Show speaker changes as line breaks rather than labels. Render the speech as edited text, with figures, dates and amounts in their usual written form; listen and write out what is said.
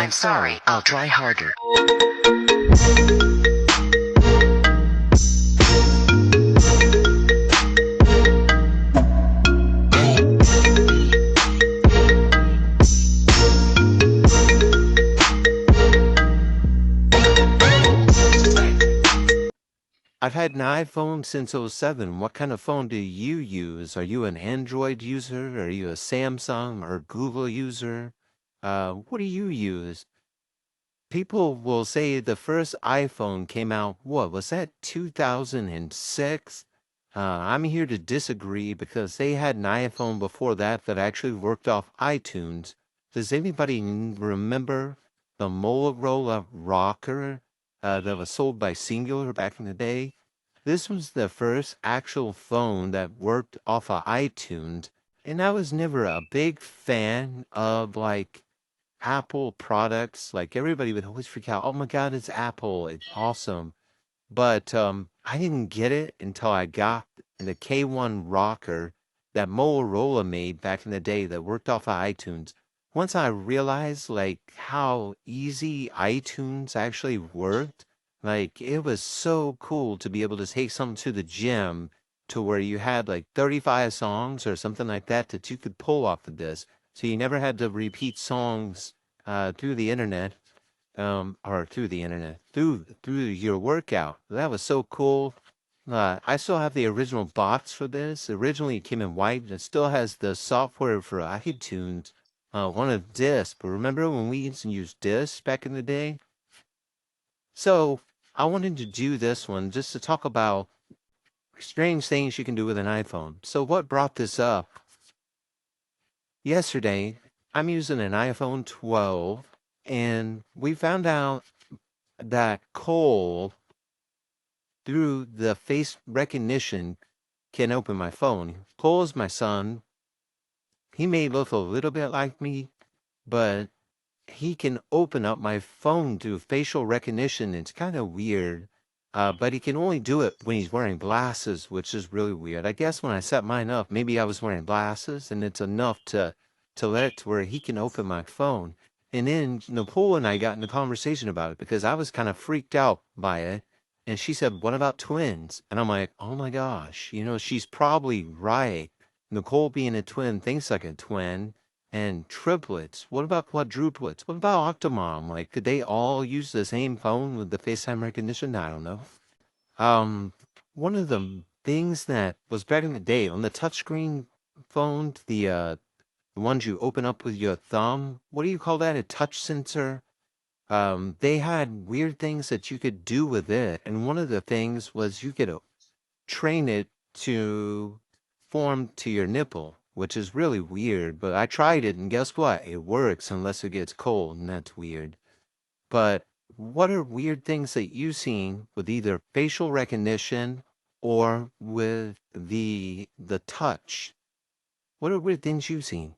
I'm sorry, I'll try harder.
I've had an iPhone since '07. What kind of phone do you use? Are you an Android user? Are you a Samsung or Google user? What do you use? People will say the first iPhone came out, what was that, 2006? I'm here to disagree because they had an iPhone before that that actually worked off iTunes. Does anybody remember the Motorola Rocker that was sold by Singular back in the day? This was the first actual phone that worked off of iTunes, and I was never a big fan of like Apple products. Like everybody would always freak out, "Oh my God, it's Apple. It's awesome." But I didn't get it until I got the K1 rocker that Motorola made back in the day that worked off of iTunes. Once I realized like how easy iTunes actually worked, like it was so cool to be able to take something to the gym to where you had like 35 songs or something like that that you could pull off of this. So you never had to repeat songs through the internet or through the internet, through your workout. That was so cool. I still have the original box for this. Originally, it came in white, and it still has the software for iTunes, one of disc. But remember when we used to use disc back in the day? So I wanted to do this one just to talk about strange things you can do with an iPhone. So what brought this up? Yesterday, I'm using an iPhone 12, and we found out that Cole through the face recognition can open my phone. Cole is my son. He may look a little bit like me, but he can open up my phone through facial recognition. It's kind of weird. But he can only do it when he's wearing glasses, which is really weird. I guess when I set mine up, maybe I was wearing glasses and it's enough to let it to where he can open my phone. And then Nicole and I got in a conversation about it because I was kind of freaked out by it. And she said, "What about twins?" And I'm like, "Oh my gosh, she's probably right. Nicole being a twin thinks like a twin. And triplets. What about quadruplets? What about Octomom? Like, could they all use the same phone with the FaceTime recognition? I don't know. Um, one of the things that was back in the day on the touchscreen phone, the ones you open up with your thumb. What do you call that? A touch sensor. They had weird things that you could do with it, and one of the things was you could train it to form to your nipple, which is really weird. But I tried it, and guess what? It works unless it gets cold, and that's weird. But what are weird things that you've seen with either facial recognition or with the touch? What are weird things you've seen?